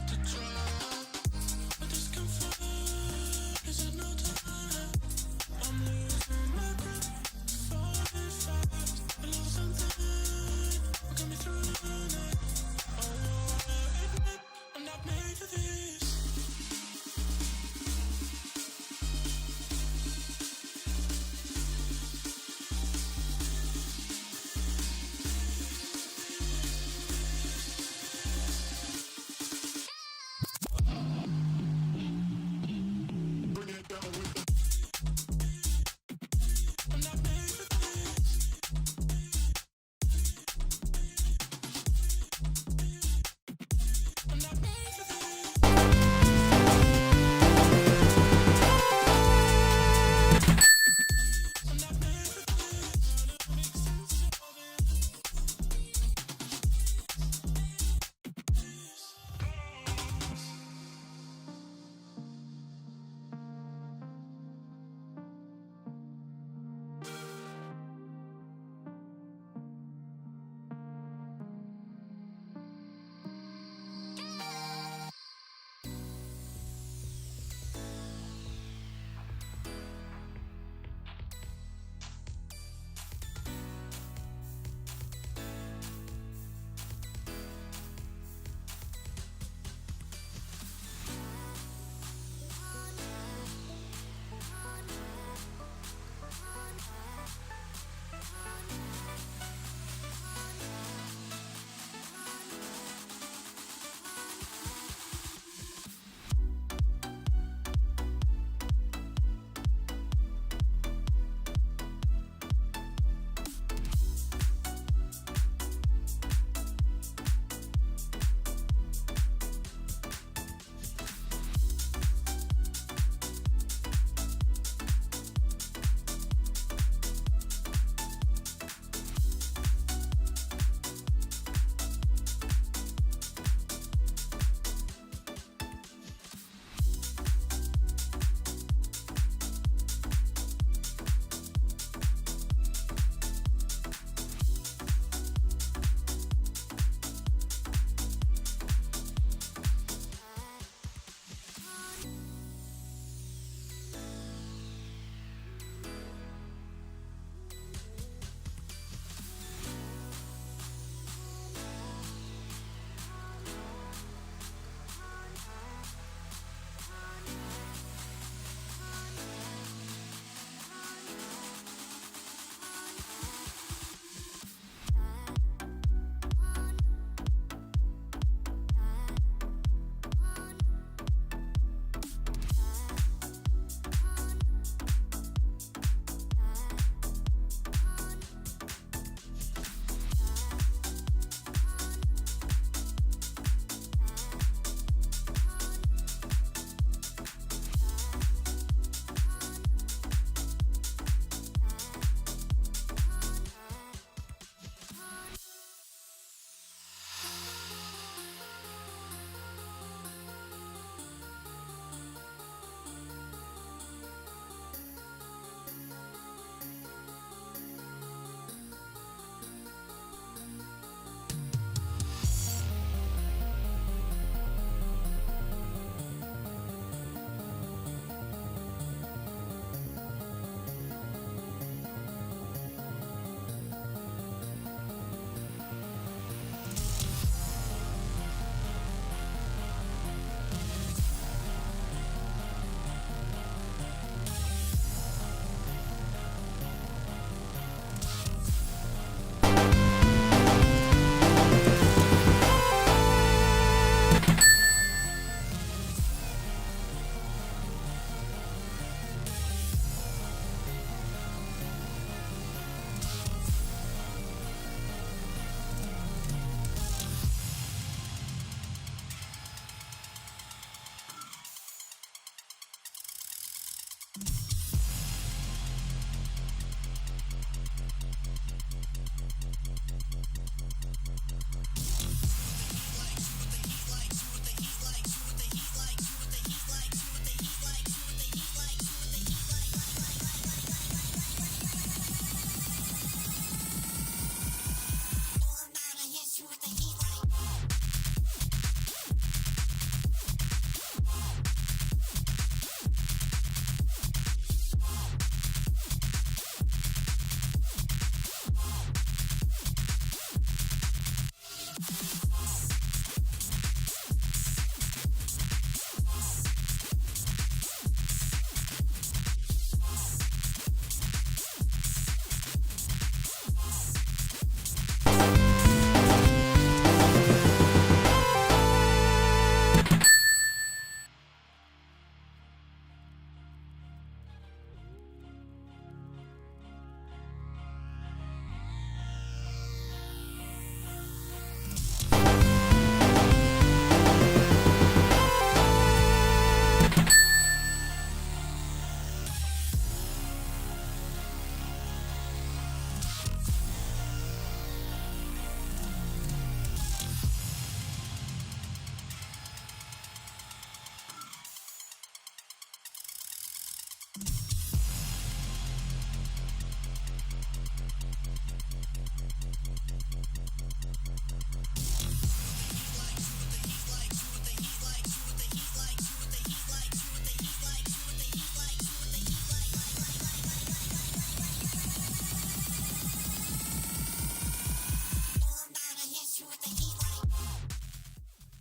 To try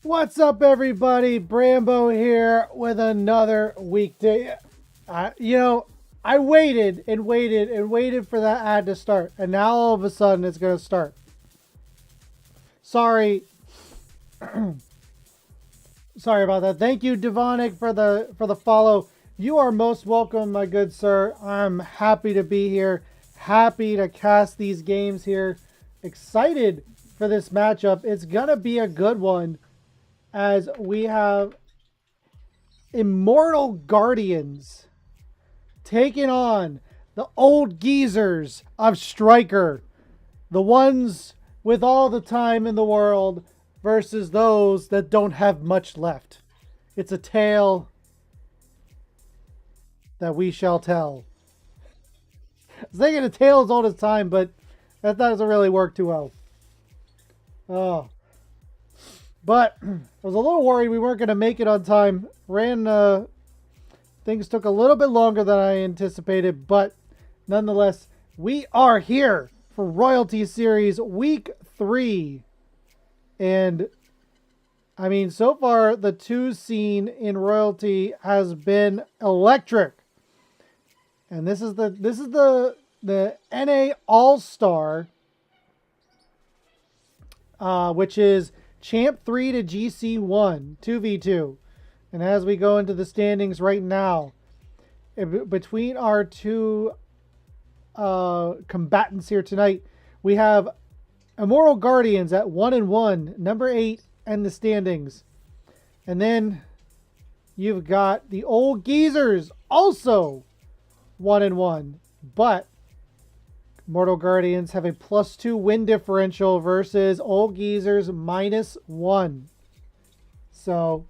What's up, everybody? Brambo here with another weekday. I waited and waited and waited for that ad to start, and now all of a sudden it's going to start. Sorry, sorry about that. Thank you, Devonic, for the follow. You are most welcome, my good sir. I'm happy to be here, happy to cast these games here. Excited for this matchup. It's gonna be a good one, as we have Immortal Guardians taking on the old geezers of Stryker, the ones with all the time in the world versus those that don't have much left. It's a tale that we shall tell. I was thinking a tale as old as time, but that doesn't really work too well. Oh. But I was a little worried we weren't going to make it on time. Things took a little bit longer than I anticipated, but nonetheless, we are here for Royalty Series Week 3. And I mean, so far the 2 scene in Royalty has been electric. And this is the NA All-Star, which is Champ 3 to GC 1, 2v2. And as we go into the standings right now, between our two combatants here tonight, we have Immortal Guardians at 1-1, number 8 in the standings. And then you've got the Old Geezers, also 1-1. But Immortal Guardians have a +2 win differential versus Old Geezers -1. So,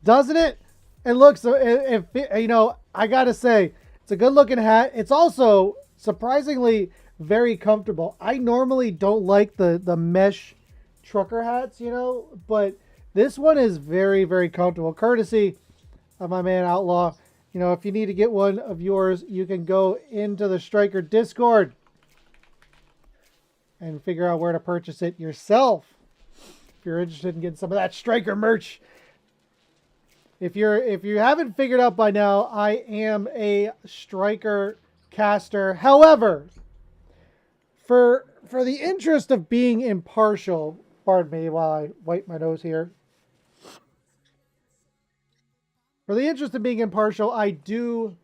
doesn't it? It looks, I gotta say, it's a good looking hat. It's also surprisingly very comfortable. I normally don't like the mesh trucker hats, but this one is very, very comfortable. Courtesy of my man Outlaw. If you need to get one of yours, you can go into the Stryker Discord and figure out where to purchase it yourself. If you're interested in getting some of that Stryker merch. If you haven't figured out by now, I am a Stryker caster. However, for the interest of being impartial, pardon me while I wipe my nose here. For the interest of being impartial, I do,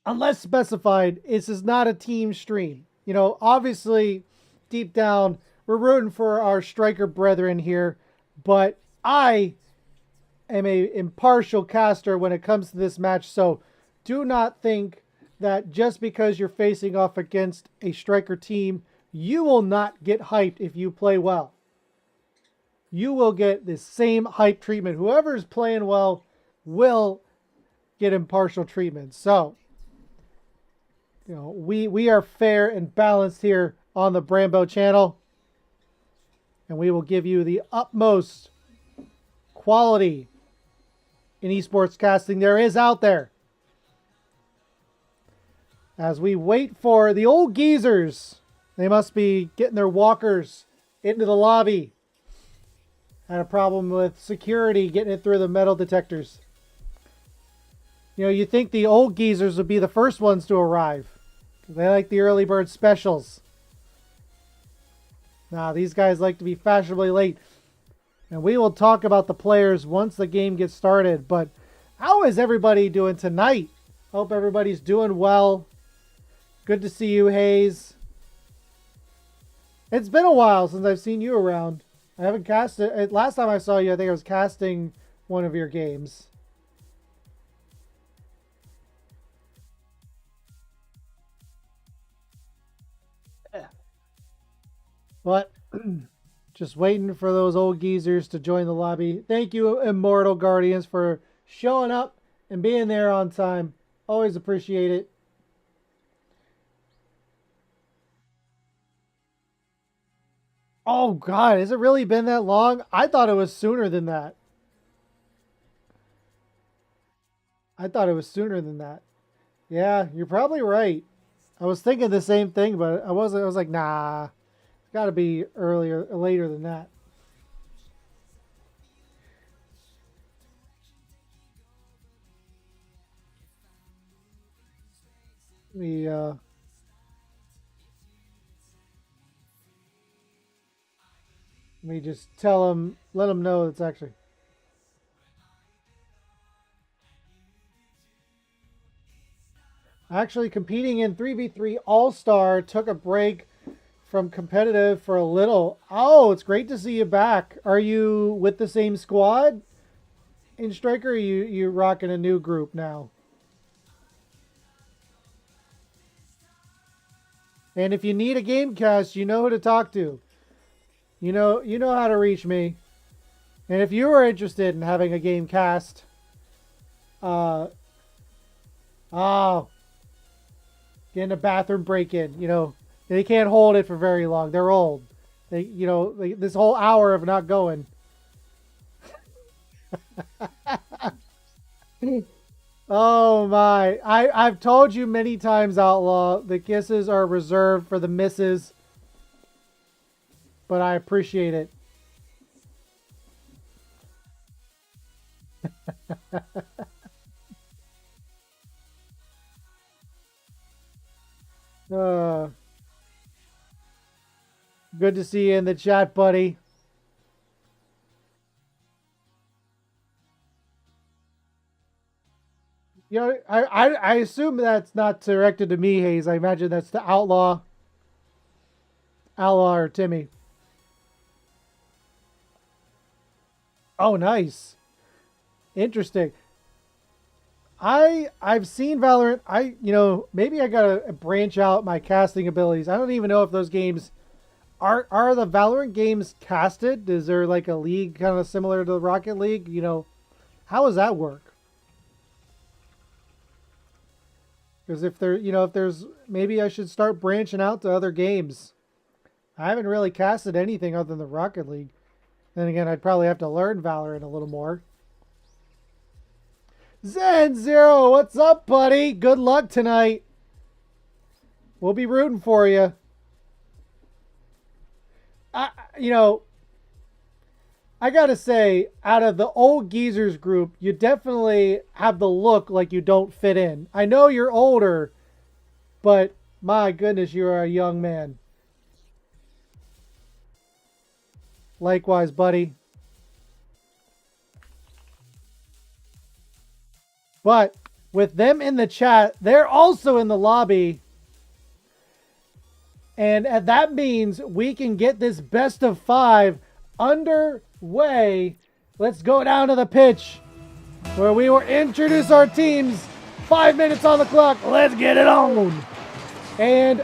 unless specified, this is not a team stream. Obviously, deep down, we're rooting for our Stryker brethren here, but I am a impartial caster when it comes to this match, so do not think that just because you're facing off against a Stryker team, you will not get hyped if you play well. You will get the same hype treatment. Whoever is playing well will get impartial treatment. So, we are fair and balanced here on the Brambo channel. And we will give you the utmost quality in esports casting there is out there. As we wait for the Old Geezers, they must be getting their walkers into the lobby. Had a problem with security getting it through the metal detectors. You think the Old Geezers would be the first ones to arrive. They like the early bird specials. Nah, these guys like to be fashionably late. And we will talk about the players once the game gets started. But how is everybody doing tonight? Hope everybody's doing well. Good to see you, Hayes. It's been a while since I've seen you around. I haven't cast it. Last time I saw you, I think I was casting one of your games. But just waiting for those old geezers to join the lobby. Thank you, Immortal Guardians, for showing up and being there on time. Always appreciate it. Oh, God, has it really been that long? I thought it was sooner than that. I thought it was sooner than that. Yeah, you're probably right. I was thinking the same thing, but I was like, nah, it's got to be earlier, later than that. me let me just tell him, let him know it's actually. Actually competing in 3v3 All-Star, took a break from competitive for a little. Oh, it's great to see you back. Are you with the same squad in Stryker, or you rocking a new group now? And if you need a game cast, you know who to talk to. You know how to reach me. And if you are interested in having a game cast, uh oh, getting a bathroom break in, they can't hold it for very long. They're old. This whole hour of not going. Oh my. I've told you many times, Outlaw, the kisses are reserved for the misses. But I appreciate it. uh, Good to see you in the chat, buddy. I assume that's not directed to me, Hayes. I imagine that's to Outlaw or Timmy. Oh, nice. Interesting. I've seen Valorant. Maybe I gotta branch out my casting abilities. I don't even know if those games are the Valorant games casted. Is there like a league kind of similar to the Rocket League? How does that work? Because if there's, maybe I should start branching out to other games. I haven't really casted anything other than the Rocket League. Then again, I'd probably have to learn Valorant a little more. Zen Zero, what's up, buddy? Good luck tonight. We'll be rooting for you. I gotta say, out of the old geezers group, you definitely have the look like you don't fit in. I know you're older, but my goodness, you're a young man. Likewise, buddy. But with them in the chat, they're also in the lobby. And that means we can get this best of 5 underway. Let's go down to the pitch where we will introduce our teams. 5 minutes on the clock. Let's get it on. And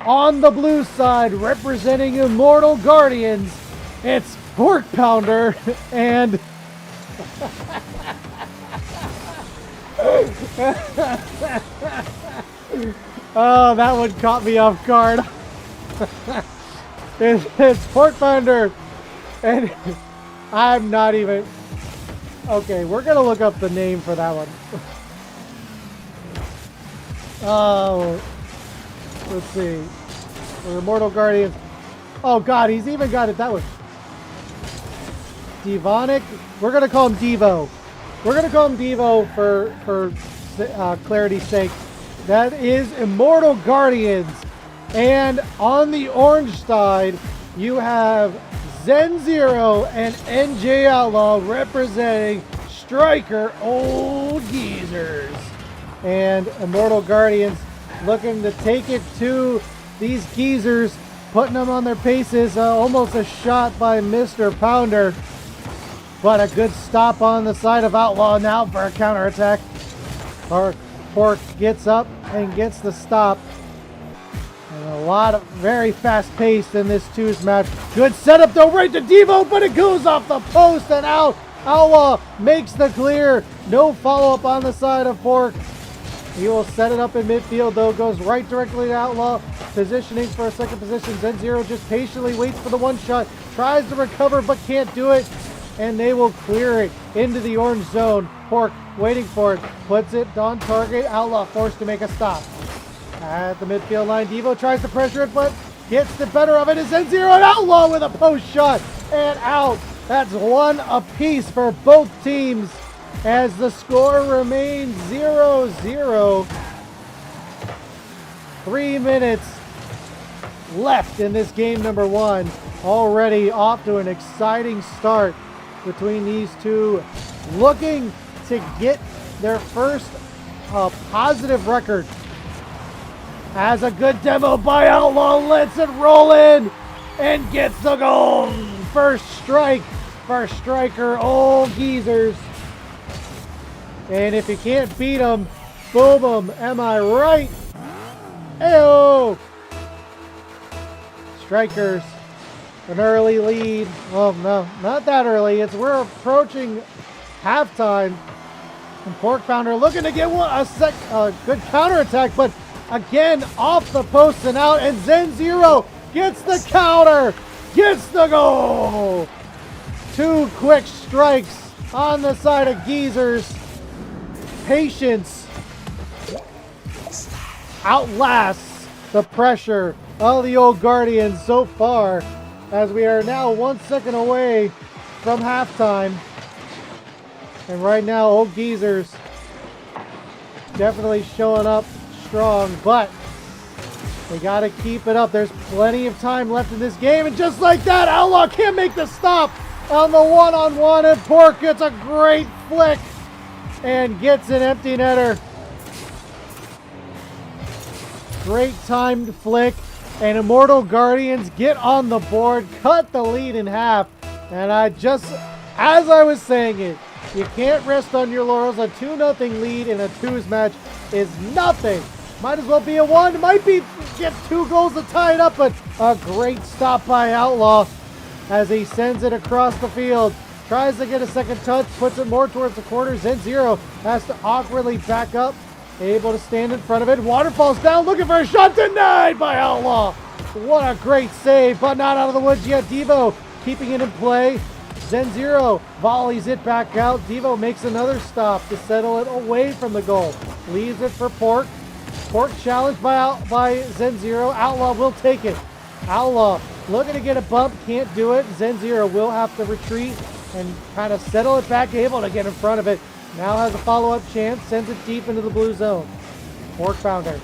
on the blue side, representing Immortal Guardians, it's Pork Pounder and oh, that one caught me off guard. It's Pork Pounder, and I'm not even. Okay, we're gonna look up the name for that one. Oh, let's see. We're Immortal Guardians. Oh God, he's even got it that way. Devonic. We're gonna call him Devo. We're gonna call him Devo for clarity's sake. That is Immortal Guardians. And on the orange side, you have Zen Zero and NJ Outlaw representing Stryker Old Geezers. And Immortal Guardians looking to take it to these geezers, putting them on their paces. Almost a shot by Mr. Pounder. But a good stop on the side of Outlaw now for a counterattack. Pork gets up and gets the stop. And a lot of very fast paced in this twos match. Good setup though, right to Devo, but it goes off the post and out. Outlaw makes the clear. No follow up on the side of Pork. He will set it up in midfield though, goes right directly to Outlaw. Positioning for a second position. Zen Zero just patiently waits for the one shot. Tries to recover but can't do it. And they will clear it into the orange zone. Pork waiting for it. Puts it on target. Outlaw forced to make a stop. At the midfield line, Devo tries to pressure it, but gets the better of it. Is Zen Zero and Outlaw with a post shot. And out. That's one apiece for both teams as the score remains 0-0. 3 minutes left in this game number 1. Already off to an exciting start between these two, looking to get their first positive record. Has a good demo by Outlaw, lets it roll in and gets the goal. First strike for Stryker, old geezers. And if you can't beat them, boom them, am I right? Ayo! Strikers, an early lead. Oh no, not that early. We're approaching halftime. And Pork Pounder looking to get a good counterattack, but again off the post and out. And Zen Zero gets the counter, gets the goal. 2 quick strikes on the side of geezers. Patience outlasts the pressure of the old Guardians so far, as we are now 1 second away from halftime. And right now, old geezers definitely showing up strong, but they got to keep it up. There's plenty of time left in this game, and just like that, Outlaw can't make the stop on the one-on-one, and Pork gets a great flick and gets an empty netter. Great timed flick, and Immortal Guardians get on the board, cut the lead in half. And as I was saying it, you can't rest on your laurels. A 2-0 lead in a twos match is nothing. Might as well be a 1. Might be get 2 goals to tie it up, but a great stop by Outlaw as he sends it across the field. Tries to get a second touch, puts it more towards the corner. Zen Zero has to awkwardly back up, able to stand in front of it. Waterfalls down, looking for a shot, denied by Outlaw. What a great save, but not out of the woods yet. Devo keeping it in play. Zen Zero volleys it back out. Devo makes another stop to settle it away from the goal. Leaves it for Pork. Pork challenged by Zen Zero. Outlaw will take it. Outlaw looking to get a bump, can't do it. Zen Zero will have to retreat and kind of settle it back, able to get in front of it. Now has a follow-up chance, sends it deep into the blue zone. Pork Pounder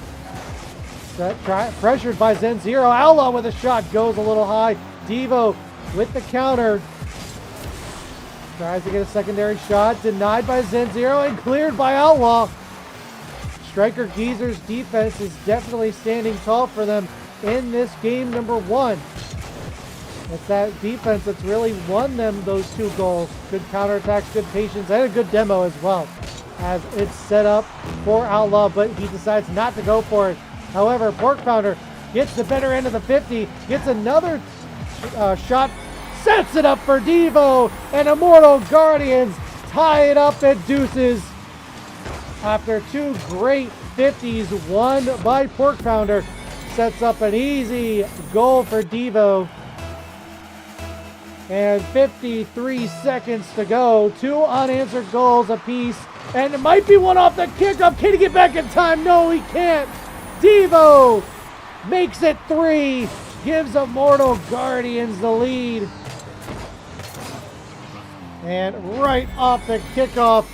pressured by Zen Zero. Outlaw with a shot, goes a little high. Devo with the counter. Tries to get a secondary shot, denied by Zen Zero and cleared by Outlaw. Stryker Geezer's defense is definitely standing tall for them in this game number 1. It's that defense that's really won them those 2 goals. Good counterattacks, good patience, and a good demo as well, as it's set up for Outlaw, but he decides not to go for it. However, Pork Pounder gets the better end of the 50, gets another shot, sets it up for Devo, and Immortal Guardians tie it up at deuces. After 2 great 50s, one by Pork Pounder, sets up an easy goal for Devo. And 53 seconds to go. 2 unanswered goals apiece. And it might be one off the kickoff. Can he get back in time? No, he can't. Devo makes it 3. Gives Immortal Guardians the lead. And right off the kickoff,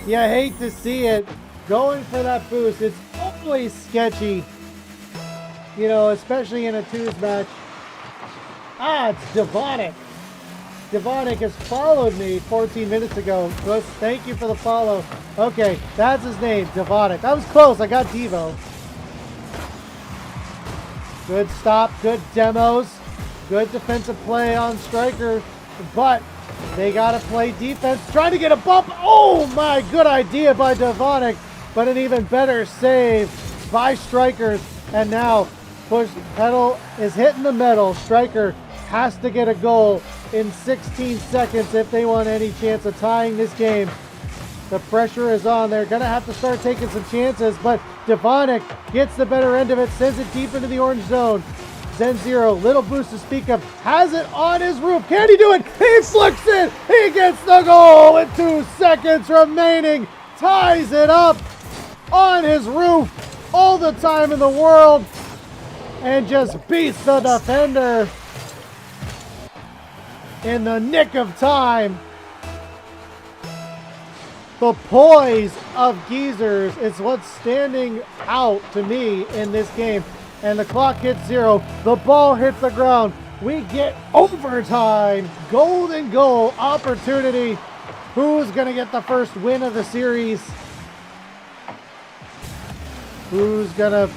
you hate to see it. Going for that boost. It's always sketchy. You know, especially in a twos match. It's Devonic. Devonic has followed me 14 minutes ago. Gus, thank you for the follow. Okay, that's his name, Devonic. That was close. I got Devo. Good stop, good demos, good defensive play on Stryker, but they got to play defense. Trying to get a bump. Oh my, good idea by Devonic, but an even better save by Strykers. And now push pedal is hitting the metal. Stryker has to get a goal in 16 seconds if they want any chance of tying this game. The pressure is on. They're going to have to start taking some chances, but Devonic gets the better end of it, sends it deep into the orange zone. Zen Zero, little boost to speak of, has it on his roof. Can he do it? He flicks it. He gets the goal with 2 seconds remaining. Ties it up on his roof. All the time in the world. And just beats the defender in the nick of time. The poise of Geezers is what's standing out to me in this game. and the clock hits 0. The ball hits the ground. We get overtime. Golden goal opportunity. Who's going to get the first win of the series? Who's going to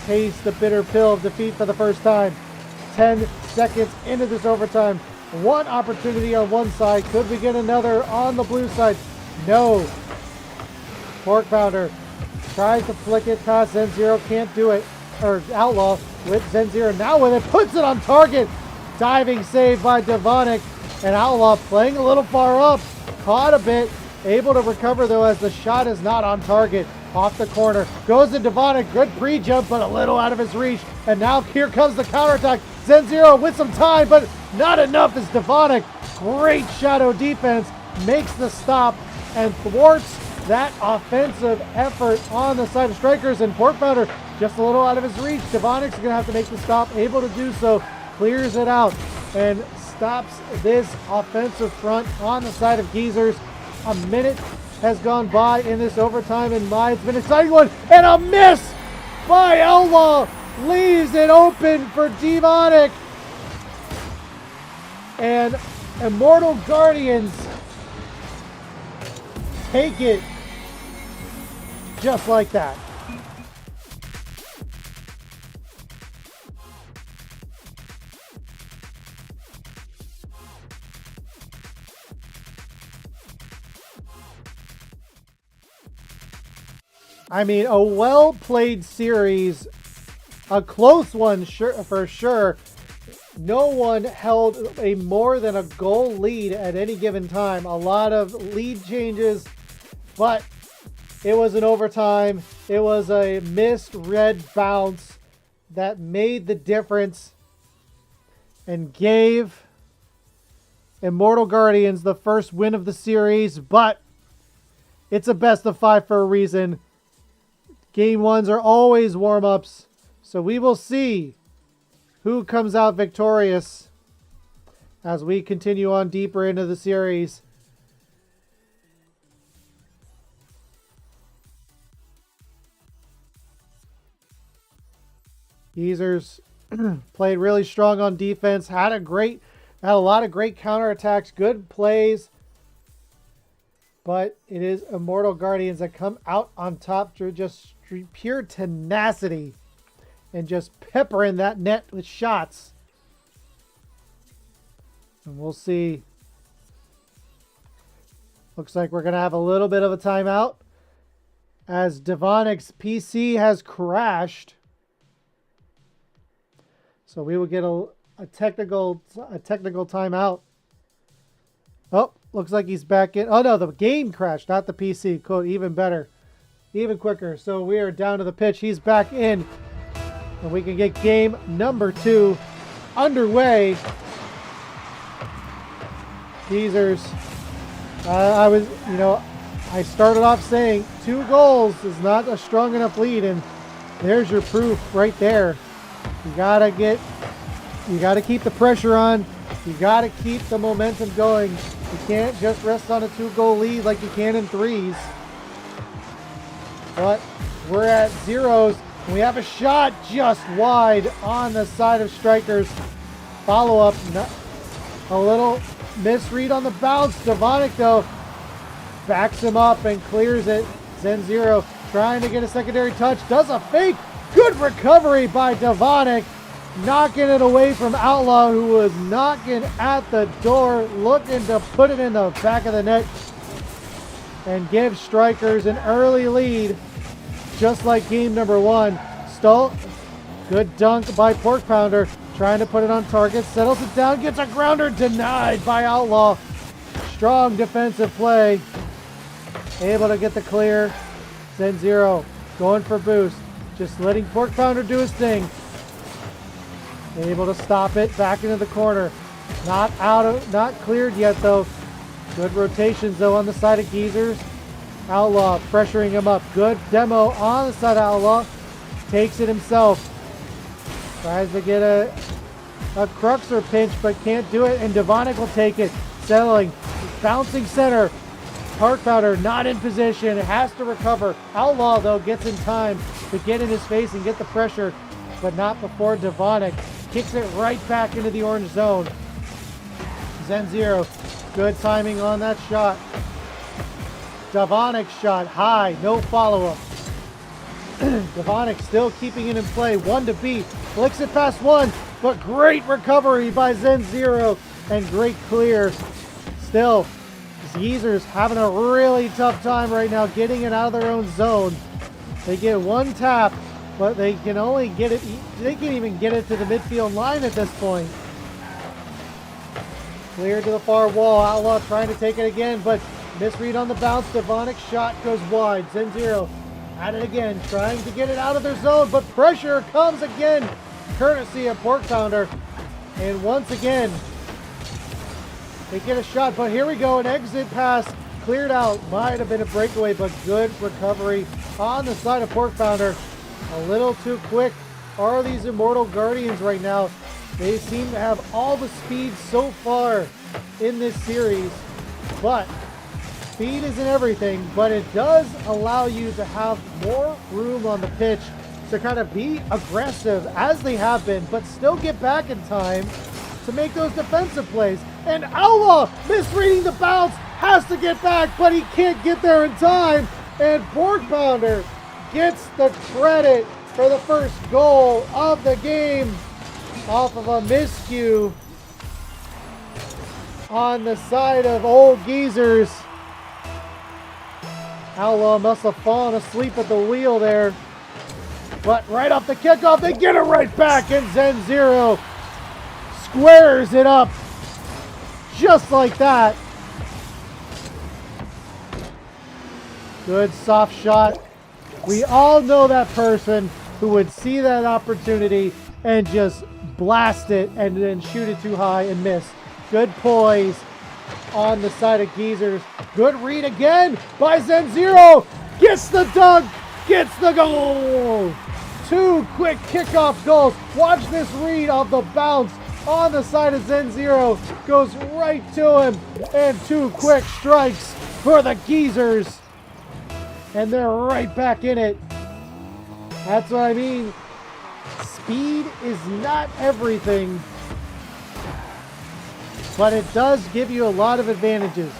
taste the bitter pill of defeat for the first time? 10 seconds into this overtime. One opportunity on one side. Could we get another on the blue side? No. Pork Pounder tries to flick it past Zen0. Can't do it. Or Outlaw with Zen0. Now with it. Puts it on target. Diving save by Devonic. And Outlaw playing a little far up. Caught a bit. Able to recover though as the shot is not on target. Off the corner. Goes to Devonic. Good pre-jump but a little out of his reach. And now here comes the counterattack. Zen0 with some time but not enough as Devonic. Great shadow defense. Makes the stop and thwarts that offensive effort on the side of Strikers. And Pork Pounder just a little out of his reach. Devonic's going to have to make the stop. Able to do so. Clears it out and stops this offensive front on the side of Geezers. A minute has gone by in this overtime, and it's been an exciting one. And a miss by Outlaw leaves it open for Devonic. And Immortal Guardians take it just like that. I mean, a well-played series, a close one for sure. No one held a more than a goal lead at any given time. A lot of lead changes, but it was an overtime. It was a missed red bounce that made the difference and gave Immortal Guardians the first win of the series, but it's a best of 5 for a reason. Game 1s are always warm-ups, so we will see who comes out victorious as we continue on deeper into the series. Geezers played really strong on defense, had a lot of great counterattacks, good plays. But it is Immortal Guardians that come out on top through just pure tenacity and just peppering that net with shots. And we'll see. Looks like we're going to have a little bit of a timeout as Devonic's PC has crashed. So we will get a technical timeout. Oh, looks like he's back in. Oh no, the game crashed, not the PC. Cool, even better. Even quicker. So we are down to the pitch. He's back in. And we can get game number 2 underway. Geezers. I started off saying 2 goals is not a strong enough lead, and there's your proof right there. You gotta keep the pressure on. You gotta keep the momentum going. You can't just rest on a 2-goal lead like you can in 3s. But we're at 0s. And we have a shot just wide on the side of Strikers. Follow-up. A little misread on the bounce. Devonic, though, backs him up and clears it. Zen0 trying to get a secondary touch. Does a fake. Good recovery by Devonic. Knocking it away from Outlaw, who was knocking at the door, looking to put it in the back of the net and give Strikers an early lead, just like game number 1. Good dunk by Pork Pounder, trying to put it on target, settles it down, gets a grounder, denied by Outlaw. Strong defensive play, able to get the clear. Zen0 going for boost, just letting Pork Pounder do his thing. Able to stop it back into the corner. Not cleared yet though. Good rotations though on the side of Geezers. Outlaw pressuring him up. Good demo on the side of Outlaw. Takes it himself. Tries to get a Cruxer pinch but can't do it, and Devonic will take it. Settling. Bouncing center. Pork Pounder not in position. Has to recover. Outlaw though gets in time to get in his face and get the pressure. but not before Devonic kicks it right back into the orange zone. Zen0, good timing on that shot. Devonic's shot high, no follow-up. Devonic still keeping it in play, one to beat, flicks it past one, but great recovery by Zen0 and great clear. Still, Geezers having a really tough time right now getting it out of their own zone. They get one tap, but they can only get it, they can't even get it to the midfield line at this point. Clear to the far wall, Outlaw trying to take it again, but misread on the bounce. Devonic's shot goes wide. Zen0 at it again, trying to get it out of their zone, but pressure comes again, courtesy of Pork Pounder. And once again, they get a shot, but here we go, an exit pass cleared out. Might have been a breakaway, but good recovery on the side of Pork Pounder. A little too quick are these Immortal Guardians right now. They seem to have all the speed so far in this series, but speed isn't everything, but it does allow you to have more room on the pitch to kind of be aggressive as they have been, but still get back in time to make those defensive plays. And Outlaw, misreading the bounce, has to get back, but he can't get there in time. And Pork Pounder gets the credit for the first goal of the game off of a miscue on the side of Old Geezers. Outlaw must have fallen asleep at the wheel there. But right off the kickoff, they get it right back, and Zen0 squares it up just like that. Good soft shot. We all know that person who would see that opportunity and just blast it and then shoot it too high and miss. Good poise on the side of Geezers. Good read again by Zen0. Gets the dunk, gets the goal. Two quick kickoff goals. Watch this read of the bounce on the side of Zen0. Goes right to him. And two quick strikes for the Geezers. And they're right back in it. That's what I mean. Speed is not everything, but it does give you a lot of advantages.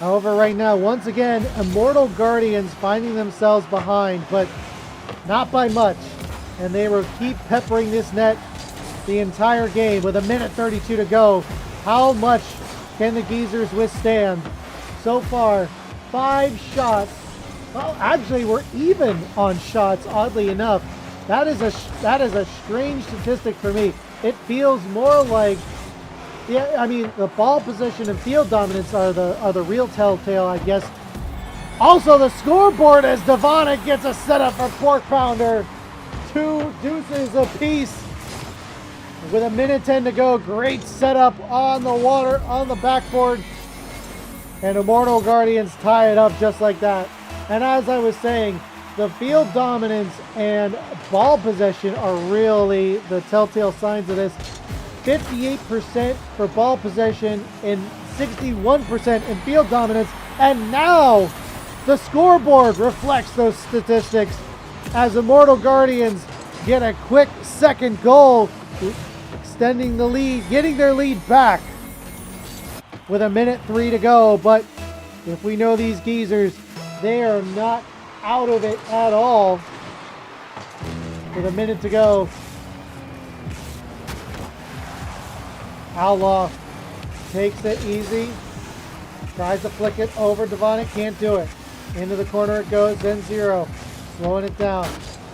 However, right now, once again, Immortal Guardians finding themselves behind, but not by much. And they will keep peppering this net the entire game with 1:32 to go. How much can the Geezers withstand? So far, 5 shots. Well, actually, we're even on shots, oddly enough. That is a strange statistic for me. It feels more like, yeah, I mean, the ball position and field dominance are the real telltale, I guess. Also, the scoreboard as Devonic gets a setup for Pork Pounder. 2 deuces apiece with 1:10 to go. Great setup on the backboard. And Immortal Guardians tie it up just like that. And as I was saying, the field dominance and ball possession are really the telltale signs of this. 58% for ball possession and 61% in field dominance. And now the scoreboard reflects those statistics as Immortal Guardians get a quick second goal, extending the lead, getting their lead back with 1:03 to go. But if we know these Geezers, they are not out of it at all with 1 minute to go. Outlaw takes it easy, tries to flick it over Devonic, can't do it. Into the corner it goes, Zen0 slowing it down,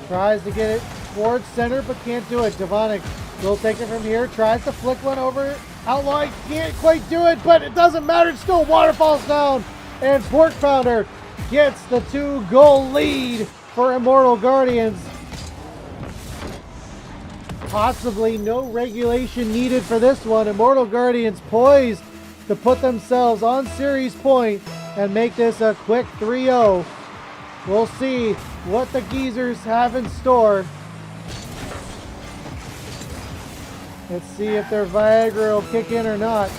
tries to get it towards center but can't do it. Devonic will take it from here, tries to flick one over. Outlaw can't quite do it, but it doesn't matter, it still waterfalls down, and Pork Pounder gets the 2-goal lead for Immortal Guardians. Possibly no regulation needed for this one. Immortal Guardians poised to put themselves on series point and make this a quick 3-0. We'll see what the Geezers have in store. Let's see if their Viagra will kick in or not.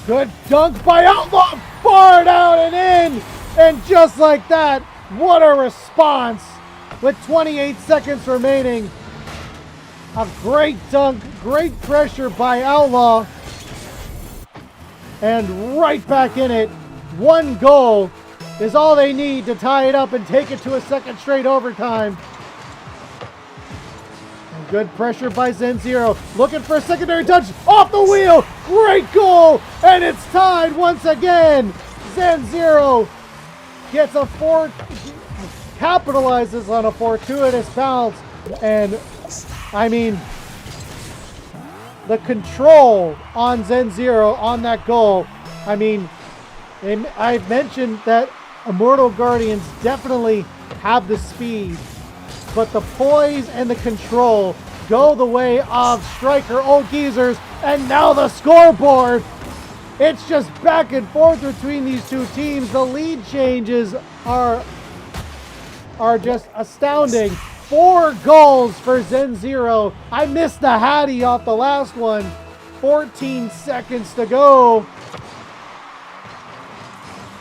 Good dunk by Outlaw, far down and in. And just like that, what a response with 28 seconds remaining. A great dunk, great pressure by Outlaw. And right back in it. One goal is all they need to tie it up and take it to a second straight overtime. And good pressure by Zen0. Looking for a secondary touch. Off the wheel. Great goal. And it's tied once again. Zen0 gets capitalizes on a fortuitous bounce. And I mean, the control on Zen0 on that goal. I mean, I've mentioned that Immortal Guardians definitely have the speed, but the poise and the control go the way of Stryker Old Geezers, and now the scoreboard. It's just back and forth between these two teams. The lead changes are just astounding. 4 goals for Zen0. I missed the Hattie off the last one. 14 seconds to go.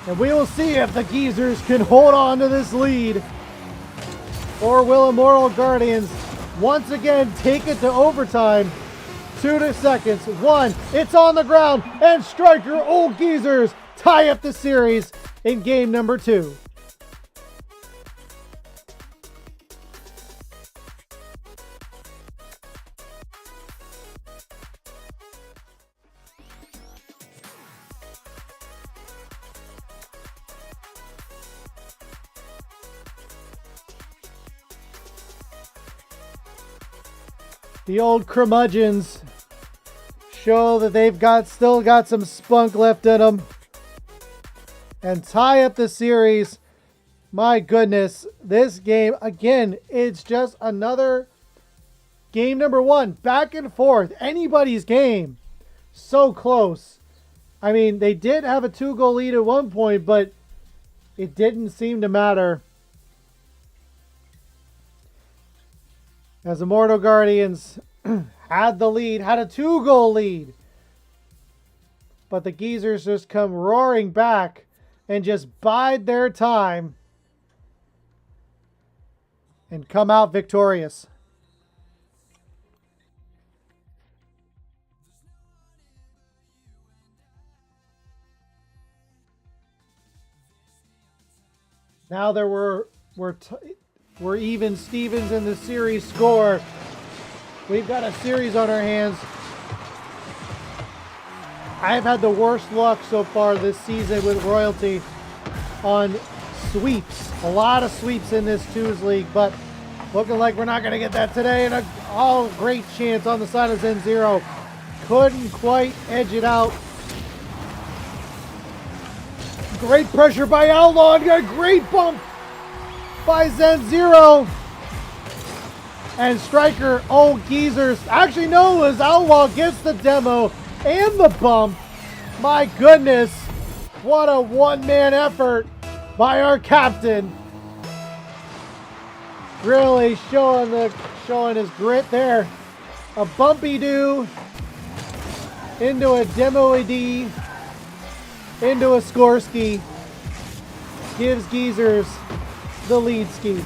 And we will see if the Geezers can hold on to this lead. Or will Immortal Guardians once again take it to overtime? 2 seconds. 1. It's on the ground. And Stryker Old Geezers tie up the series in game number 2. The old curmudgeons show that they've still got some spunk left in them and tie up the series. My goodness, this game, again, it's just another game number 1. Back and forth. Anybody's game. So close. I mean, they did have a 2-goal lead at one point, but it didn't seem to matter. As Immortal Guardians had the lead, had a 2-goal lead. But the Geezers just come roaring back and just bide their time and come out victorious. Now there were even Stevens in the series score. We've got a series on our hands. I've had the worst luck so far this season with Royalty on sweeps. A lot of sweeps in this twos league, but looking like we're not going to get that today. And a great chance on the side of Zen0. Couldn't quite edge it out. Great pressure by Outlaw and a great bump by Zen0. And Stryker Old Geezers, actually no, as Outlaw gets the demo and the bump. My goodness, what a one-man effort by our captain. Really showing his grit there. A bumpy do into a demo D into a score ski. Gives Geezers the lead ski.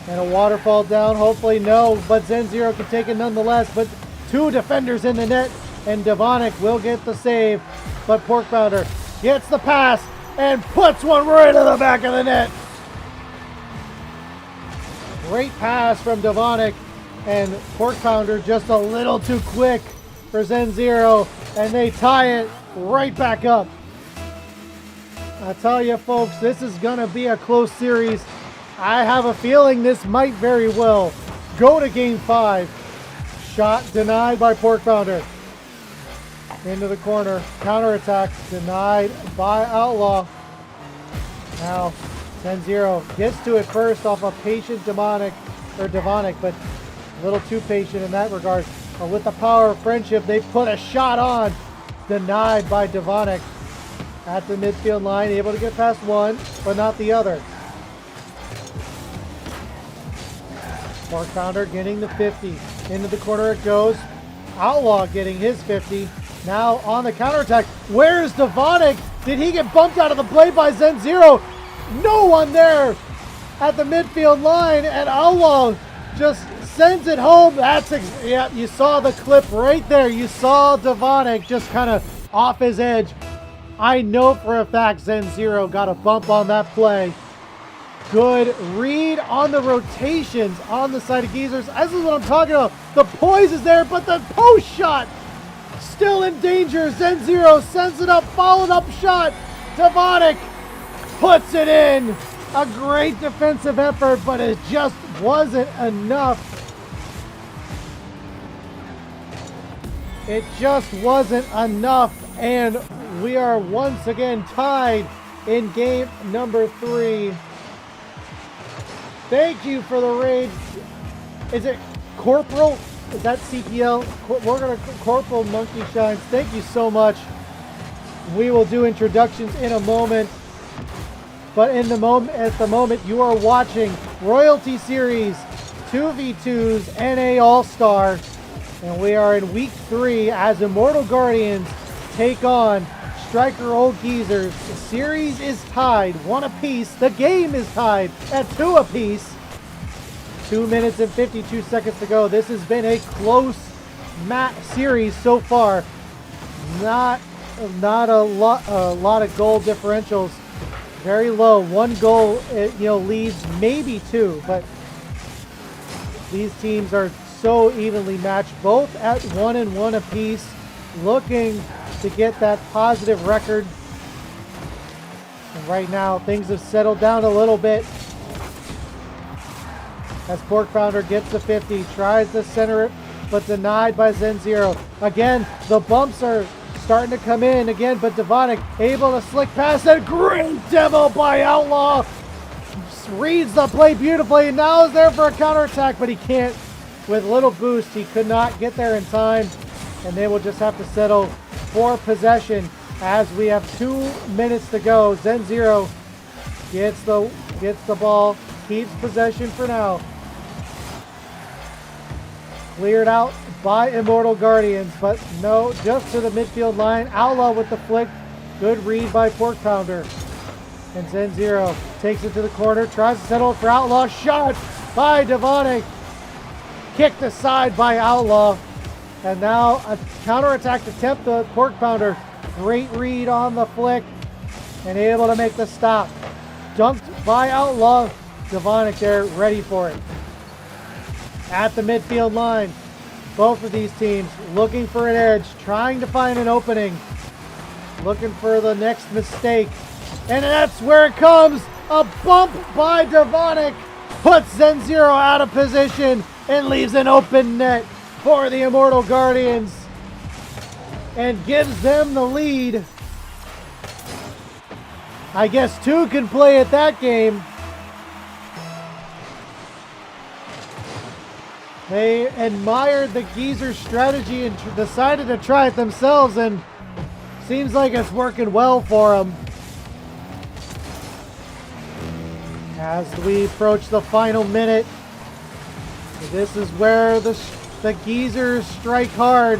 And a waterfall down, hopefully no, but Zen0 can take it nonetheless. But 2 defenders in the net, and Devonic will get the save. But Pork Pounder gets the pass and puts one right in the back of the net. Great pass from Devonic, and Pork Pounder just a little too quick for Zen0, and they tie it right back up. I tell you folks, this is going to be a close series. I have a feeling this might very well go to game 5. Shot denied by Pork Pounder. Into the corner. Counterattack denied by Outlaw. Now Zen0 gets to it first off a patient Devonic, but a little too patient in that regard. But with the power of friendship, they put a shot on. Denied by Devonic. At the midfield line, able to get past one, but not the other. Pork Pounder getting the 50. Into the corner it goes. Outlaw getting his 50. Now on the counterattack. Where's Devonic? Did he get bumped out of the play by Zen0? No one there at the midfield line, and Outlaw just sends it home. Yeah, you saw the clip right there. You saw Devonic just kind of off his edge. I know for a fact Zen0 got a bump on that play. Good read on the rotations on the side of Geezers. This is what I'm talking about. The poise is there, but the post shot still in danger. Zen0 sends it up, followed up shot. Devonic puts it in. A great defensive effort, but it just wasn't enough. It just wasn't enough, and we are once again tied in game number 3. Thank you for the raid. Is it Corporal? Is that CPL? We're going to Corporal Monkey Shines. Thank you so much. We will do introductions in a moment. But at the moment, you are watching Royalty Series 2v2s NA All-Star. And we are in week 3 as Immortal Guardians take on Stryker Old Geezers. The series is tied 1 apiece. The game is tied at 2 apiece. 2 minutes and 52 seconds to go. This has been a close series so far. Not a lot of goal differentials. Very low. 1 goal, leads, maybe 2, but these teams are so evenly matched, both at 1-1 apiece, looking to get that positive record. And right now, things have settled down a little bit as Pork Pounder gets the 50, tries to center it, but denied by Zen0. Again, the bumps are starting to come in again, but Devonic able to slick past it. Great demo by Outlaw. Reads the play beautifully, and now is there for a counterattack, but he can't. With little boost, he could not get there in time, and they will just have to settle for possession as we have 2 minutes to go. Zen0 gets the ball, keeps possession for now. Cleared out by Immortal Guardians, but no, just to the midfield line. Outlaw with the flick. Good read by Pork Pounder. And Zen0 takes it to the corner, tries to settle for Outlaw. Shot by Devonic. Kicked aside by Outlaw. And now a counterattack attempt to Pork Pounder. Great read on the flick. And able to make the stop. Dunked by Outlaw. Devonic there, ready for it. At the midfield line. Both of these teams looking for an edge. Trying to find an opening. Looking for the next mistake. And that's where it comes. A bump by Devonic. Puts Zen0 out of position. And leaves an open net for the Immortal Guardians. And gives them the lead. I guess 2 can play at that game. They admired the Geezer strategy and decided to try it themselves, and seems like it's working well for them. As we approach the final minute, this is where the Geezers strike hard.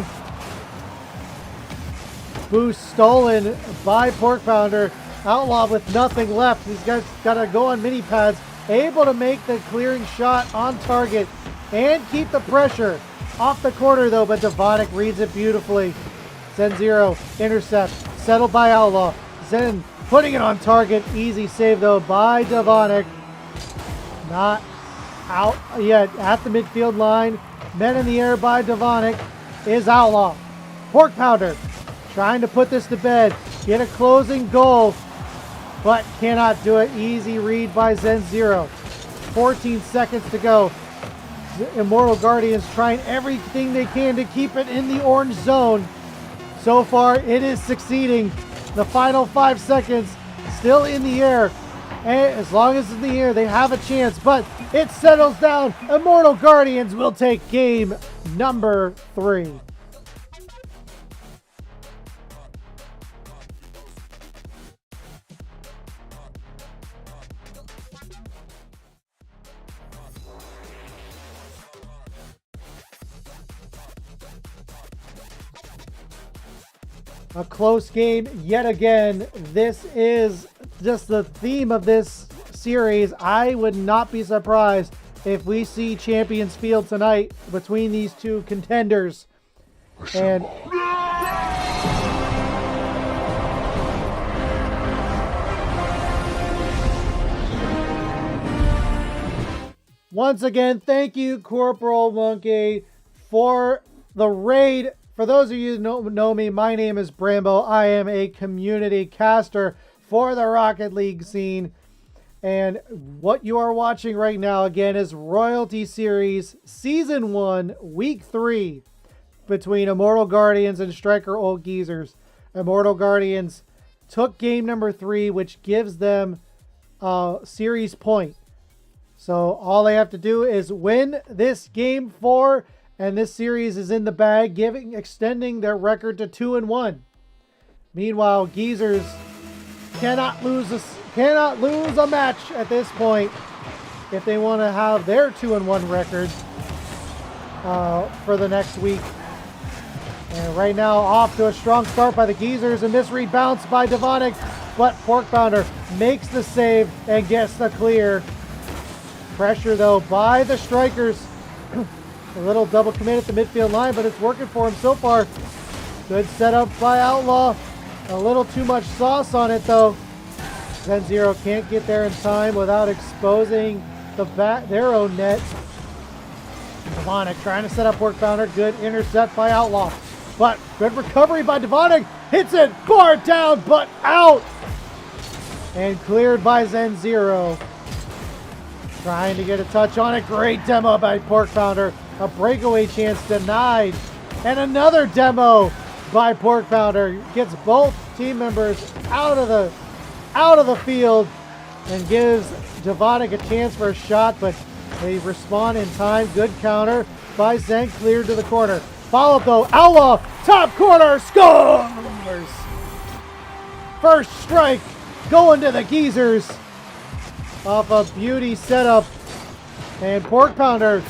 Boost stolen by Pork Pounder. Outlaw with nothing left. These guys got to go on mini pads. Able to make the clearing shot on target and keep the pressure off the corner though, but Devonic reads it beautifully. Zen0 intercept, settled by Outlaw. Zen putting it on target. Easy save though by Devonic. Not out yet at the midfield line. Men in the air by Devonic is Outlaw. Pork Pounder trying to put this to bed. Get a closing goal, but cannot do it. Easy read by Zen0. 14 seconds to go. Immortal Guardians trying everything they can to keep it in the orange zone. So far, it is succeeding. The final 5 seconds, still in the air. And as long as it's in the air, they have a chance, but it settles down. Immortal Guardians will take game number 3. A close game yet again. This is just the theme of this series. I would not be surprised if we see Champions Field tonight between these two contenders. And once again, thank you, Corporal Monkey, for the raid. For those of you who know me, my name is Brambo. I am a community caster for the Rocket League scene. And what you are watching right now, again, is Royalty Series Season 1, Week 3, between Immortal Guardians and Stryker Old Geezers. Immortal Guardians took game number 3, which gives them a series point. So all they have to do is win this game 4, and this series is in the bag, extending their record to 2-1. Meanwhile, Geezers cannot lose a match at this point if they want to have their 2-1 record for the next week. And right now, off to a strong start by the Geezers, and this rebounds by Devonic, but Pork Pounder makes the save and gets the clear. Pressure though by the Strikers. A little double commit at the midfield line, but it's working for him so far. Good setup by Outlaw. A little too much sauce on it though. Zen0 can't get there in time without exposing their own net. Devonic trying to set up Pork Pounder. Good intercept by Outlaw. But good recovery by Devonic. Hits it. Bar down, but out. And cleared by Zen0. Trying to get a touch on it. Great demo by Pork Pounder. A breakaway chance denied. And another demo by Pork Pounder. Gets both team members out of the field and gives Devonic a chance for a shot, but they respond in time. Good counter by Zen, cleared to the corner. Follow up though, Outlaw, top corner, scores! First strike going to the Geezers off a beauty setup. And Pork Pounder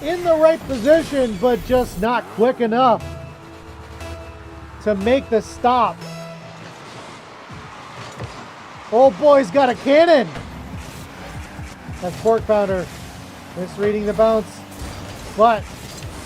in the right position, but just not quick enough to make the stop. Old boy's got a cannon. That's Pork Pounder misreading the bounce, but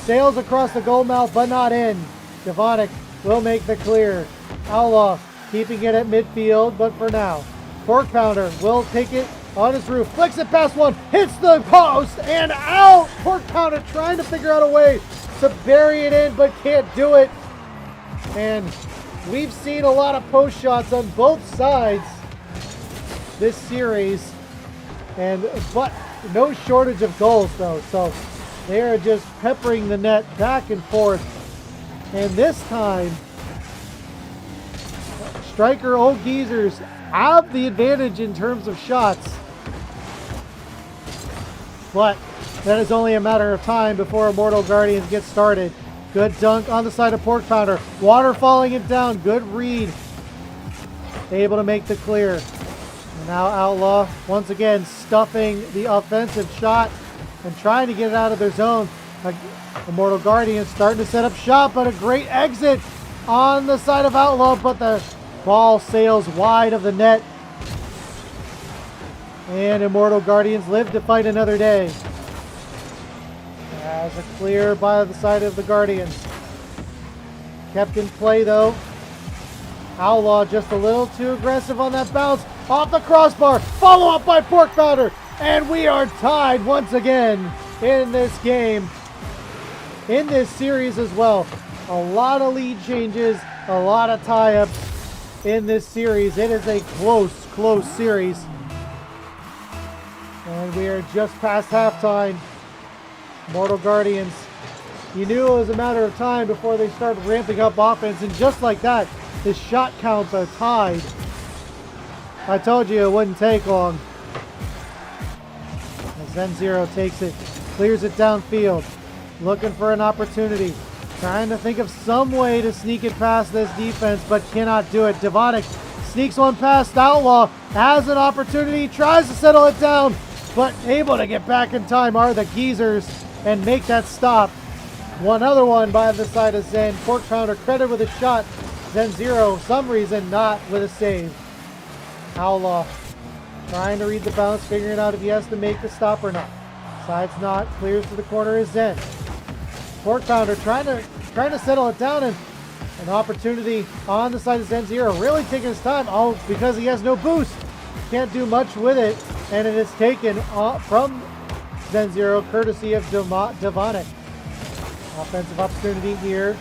sails across the goal mouth, but not in. Devonic will make the clear. Outlaw keeping it at midfield, but for now, Pork Pounder will take it on his roof, flicks it past one, hits the post, and out! Pork Pounder trying to figure out a way to bury it in, but can't do it. And we've seen a lot of post shots on both sides this series, but no shortage of goals though, so they are just peppering the net back and forth. And this time, Stryker Old Geezers have the advantage in terms of shots, but that is only a matter of time before Immortal Guardians get started. Good dunk on the side of Pork Pounder, waterfalling it down. Good read, able to make the clear. And now Outlaw once again stuffing the offensive shot and trying to get it out of their zone. Immortal Guardians starting to set up shot, but a great exit on the side of Outlaw, but the ball sails wide of the net. And Immortal Guardians live to fight another day. As a clear by the side of the Guardians. Kept in play though. Outlaw just a little too aggressive on that bounce. Off the crossbar. Follow up by Pork Pounder. And we are tied once again in this game. In this series as well. A lot of lead changes. A lot of tie-ups in this series. It is a close series. And we are just past halftime. Immortal Guardians, you knew it was a matter of time before they started ramping up offense, and just like that, the shot counts are tied. I told you it wouldn't take long. Zen0 takes it, clears it downfield, looking for an opportunity, trying to think of some way to sneak it past this defense, but cannot do it. Devonic sneaks one past Outlaw, has an opportunity, tries to settle it down, but able to get back in time are the Geezers and make that stop. One other one by the side of Zen. Pork Pounder credit with a shot. Zen0, some reason not with a save. Outlaw Trying to read the bounce, figuring out if he has to make the stop or not. Side's not, clears to the corner is Zen. Pork Pounder trying to settle it down, and an opportunity on the side of Zen Zero, really taking his time. Oh, because he has no boost. Can't do much with it, and it is taken from Zen Zero, courtesy of Devonic. Offensive opportunity here.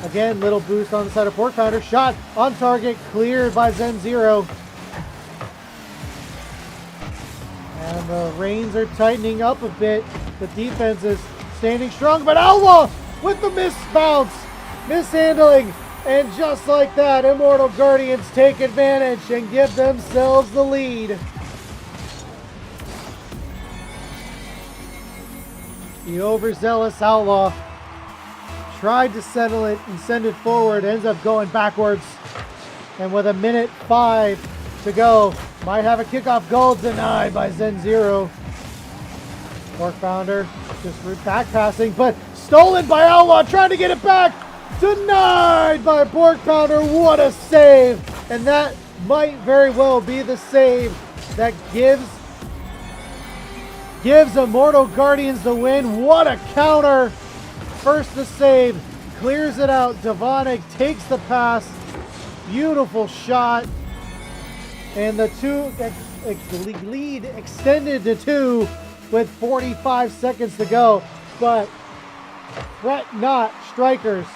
Again, little boost on the side of Pork Pounder. Shot on target, cleared by Zen Zero. And the reins are tightening up a bit. The defense is standing strong, but Outlaw with the bounce, mishandling, and just like that, Immortal Guardians take advantage and give themselves the lead. The overzealous Outlaw tried to settle it and send it forward, ends up going backwards. And with 1:05 to go, might have a kickoff goal denied by Zen Zero. Pork Pounder just back passing, but stolen by Outlaw, trying to get it back. Denied by Pork Pounder. What a save. And that might very well be the save that gives Immortal Guardians the win. What a counter. First the save, clears it out. Devonic takes the pass. Beautiful shot. And the lead extended to 2 with 45 seconds to go. But fret not, Strykers.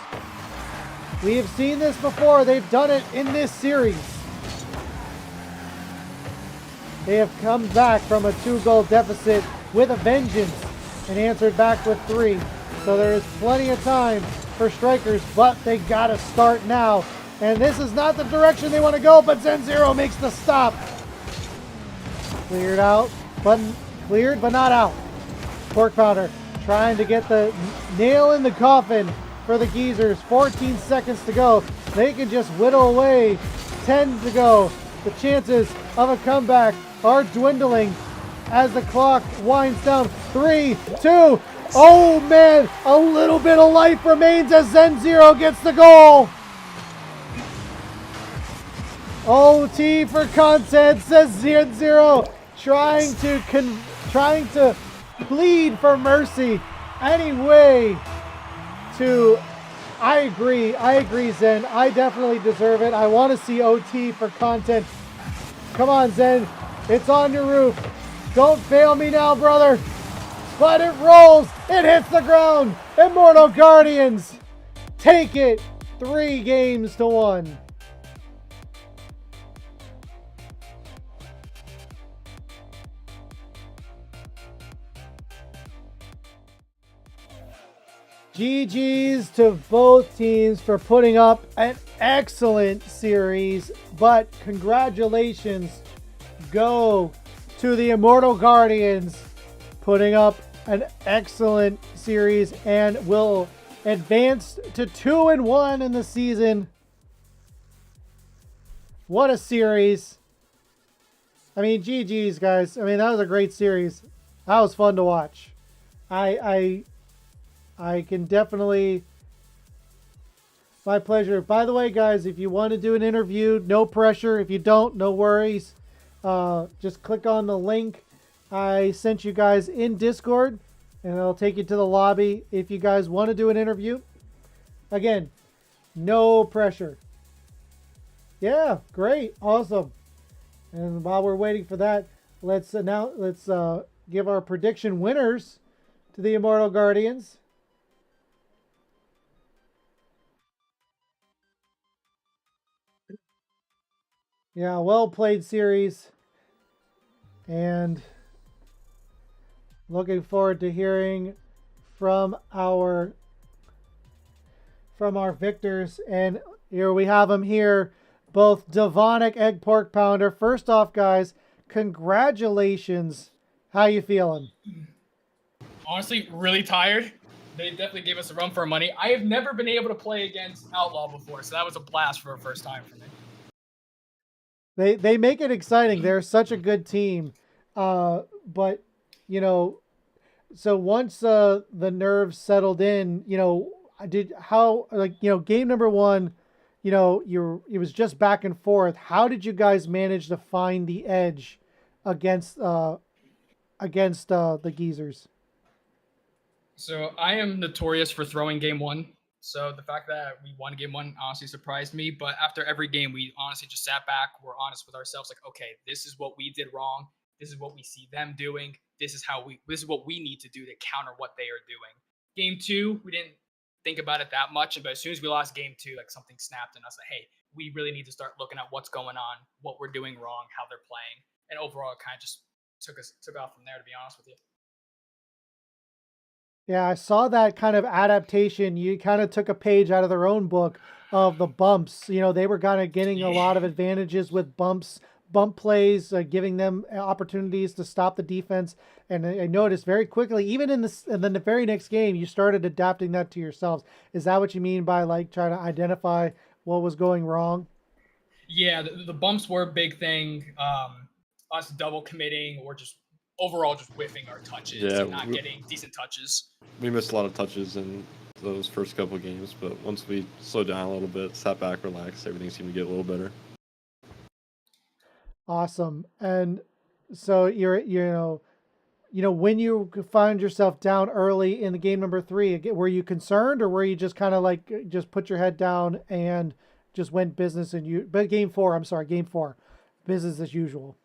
We have seen this before. They've done it in this series. They have come back from a 2-goal deficit with a vengeance and answered back with 3. So there is plenty of time for Strykers, but they gotta start now. And this is not the direction they want to go, but Zen Zero makes the stop. Cleared out, but cleared, but not out. Pork Pounder trying to get the nail in the coffin for the Geezers. 14 seconds to go. They can just whittle away. 10 to go. The chances of a comeback are dwindling as the clock winds down. 3, 2. Oh man, a little bit of life remains as Zen Zero gets the goal. OT for content, says Zen Zero, trying to plead for mercy. Anyway, I agree, Zen. I definitely deserve it. I want to see OT for content. Come on, Zen. It's on your roof. Don't fail me now, brother. But it rolls. It hits the ground. Immortal Guardians take it 3-1. GG's to both teams for putting up an excellent series, but congratulations go to the Immortal Guardians putting up an excellent series and will advance to 2-1 in the season. What a series. I mean, GG's, guys. I mean, that was a great series. That was fun to watch. I can definitely... My pleasure. By the way, guys, if you want to do an interview, no pressure. If you don't, no worries. Just click on the link I sent you guys in Discord, and it'll take you to the lobby if you guys want to do an interview. Again, no pressure. Yeah, great. Awesome. And while we're waiting for that, let's give our prediction winners to the Immortal Guardians. Yeah, well played series. And looking forward to hearing from our victors. And here we have them here, both Devonic and Pork Pounder. First off, guys, congratulations. How you feeling? Honestly, really tired. They definitely gave us a run for our money. I have never been able to play against Outlaw before, so that was a blast for a first time for me. They make it exciting. They're such a good team. But, you know, so once the nerves settled in, you know, game number 1, you know, it was just back and forth. How did you guys manage to find the edge against the Geezers? So I am notorious for throwing game one. So the fact that we won game one honestly surprised me. But after every game, we honestly just sat back. We're honest with ourselves, like, okay, this is what we did wrong. This is what we see them doing. This is what we need to do to counter what they are doing. Game two, we didn't think about it that much. But as soon as we lost game two, like something snapped in us, like, hey, we really need to start looking at what's going on, what we're doing wrong, how they're playing. And overall, it kind of just took off from there, to be honest with you. Yeah, I saw that kind of adaptation. You kind of took a page out of their own book of the bumps. They were kind of getting a Yeah. lot of advantages with bump plays, giving them opportunities to stop the defense. And I noticed very quickly, even in this, and then the very next game, you started adapting that to yourselves. Is that what you mean by like trying to identify what was going wrong? Yeah, the bumps were a big thing. Us double committing or just overall just whiffing our touches Yeah, and not getting decent touches. we missed a lot of touches in those first couple of games, but once we slowed down a little bit, sat back, relaxed, everything seemed to get a little better. Awesome. And so when you find yourself down early in the game number three, were you concerned or were you just kind of like just put your head down and just went business and you? But game four, business as usual.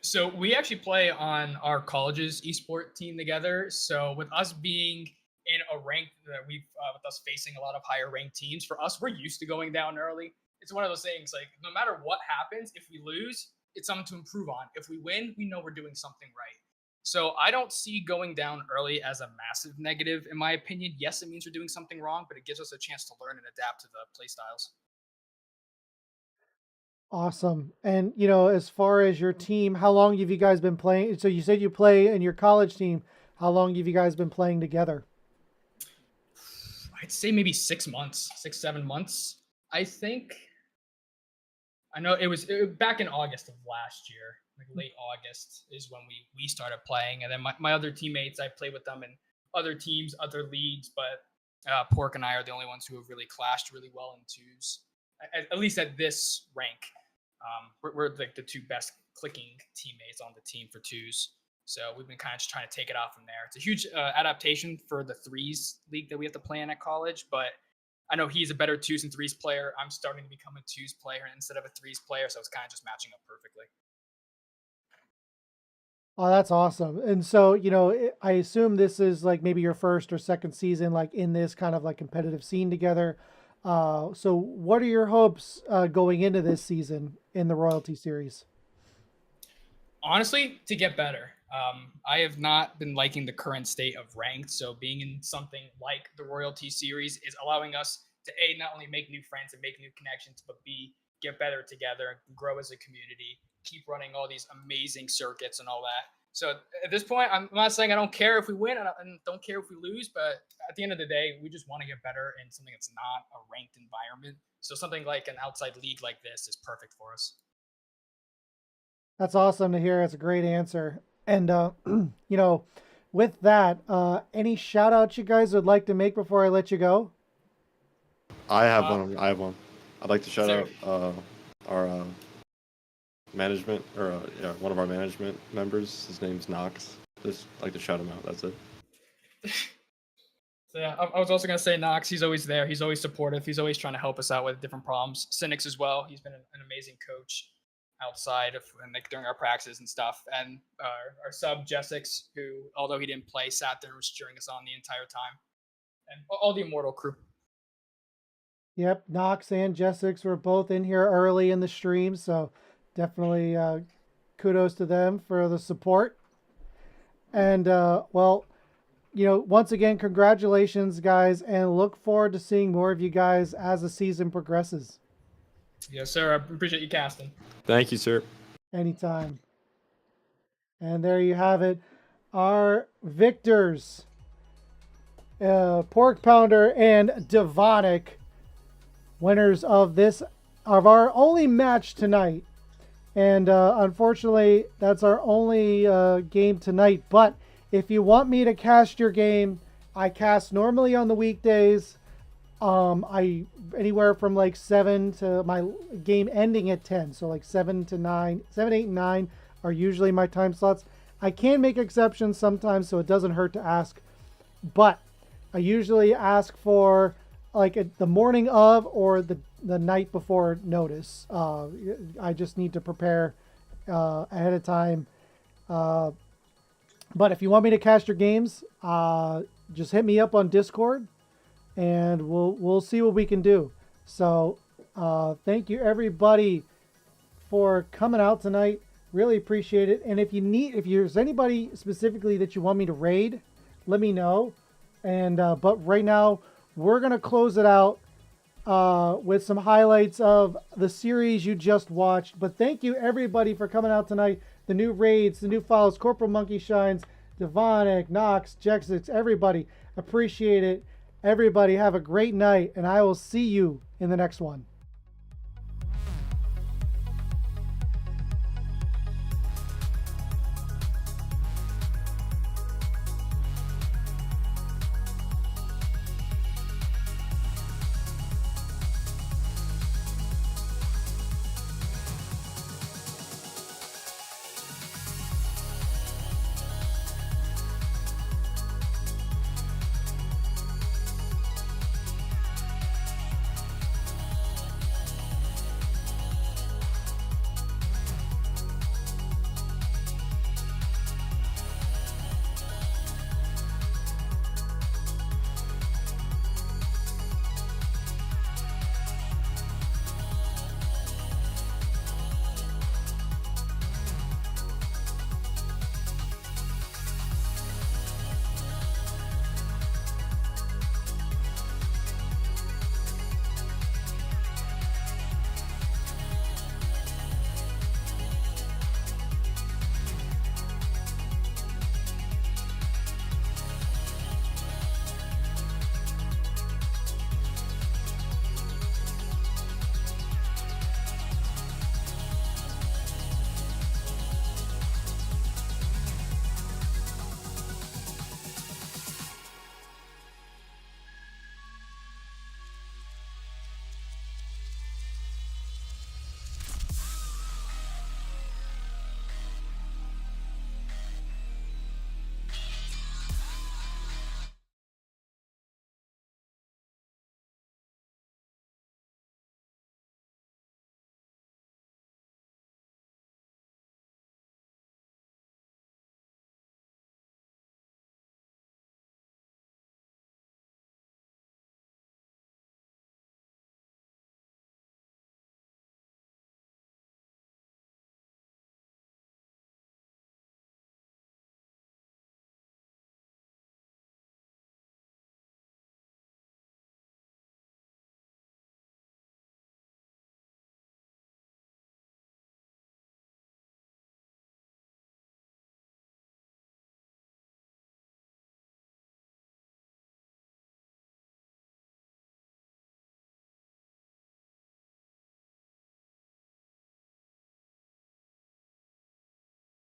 So we actually play on our college's esport team together. So with us being in a rank that with us facing a lot of higher ranked teams, for us, we're used to going down early. It's one of those things like no matter what happens, if we lose, it's something to improve on. If we win, we know we're doing something right. So I don't see going down early as a massive negative, in my opinion. Yes, it means we're doing something wrong, but it gives us a chance to learn and adapt to the play styles. Awesome. And as far as your team, how long have you guys been playing? So you said you play in your college team. How long have you guys been playing together? I'd say maybe 6 months, 6, 7 months. I think I know it was back in August of last year, like late August is when we started playing. And then my other teammates, I played with them in other teams, other leagues, but Pork and I are the only ones who have really clashed really well in twos, at least at this rank. We're like the two best clicking teammates on the team for twos. So we've been kind of just trying to take it off from there. It's a huge adaptation for the threes league that we have to play in at college, but I know he's a better twos and threes player. I'm starting to become a twos player instead of a threes player, so it's kind of just matching up perfectly. Oh, that's awesome. And so, I assume this is like maybe your first or second season, like in this kind of like competitive scene together. So what are your hopes going into this season in the Royalty Series? Honestly, to get better. I have not been liking the current state of ranked, so being in something like the Royalty Series is allowing us to A, not only make new friends and make new connections, but B, get better together, grow as a community, keep running all these amazing circuits and all that. So at this point, I'm not saying I don't care if we win and don't care if we lose, but at the end of the day, we just want to get better in something that's not a ranked environment. So something like an outside league like this is perfect for us. That's awesome to hear. It's a great answer. And, with that, any shout outs you guys would like to make before I let you go? I have one. I have one. I'd like to shout Sure. out our management, or yeah, one of our management members. His name's Knox. Just like to shout him out. That's it. So yeah, I was also gonna say Knox. He's always there. He's always supportive. He's always trying to help us out with different problems. Cynics as well. He's been an amazing coach outside of and like during our practices and stuff. And our sub Jessix, who although he didn't play, sat there and was cheering us on the entire time. And all the Immortal crew. Yep, Knox and Jessix were both in here early in the stream, so definitely kudos to them for the support. And once again, congratulations, guys, and look forward to seeing more of you guys as the season progresses. Yes, sir. I appreciate you casting. Thank you, sir. Anytime. And there you have it. Our victors, Pork Pounder and Devonic, winners of our only match tonight. And unfortunately, that's our only game tonight. But if you want me to cast your game, I cast normally on the weekdays. I anywhere from like 7 to my game ending at 10. So like 7, 8, and 9 are usually my time slots. I can make exceptions sometimes, so it doesn't hurt to ask. But I usually ask for like the morning of or the night before notice. I just need to prepare ahead of time. But if you want me to cast your games, just hit me up on Discord, and we'll see what we can do. So thank you everybody for coming out tonight. Really appreciate it. And if there's anybody specifically that you want me to raid, let me know. And but right now we're gonna close it out with some highlights of the series you just watched. But thank you everybody for coming out tonight. The new raids, the new follows, Corporal Monkey Shines, Devonic, Knox, Jexix, everybody. Appreciate it. Everybody have a great night, and I will see you in the next one.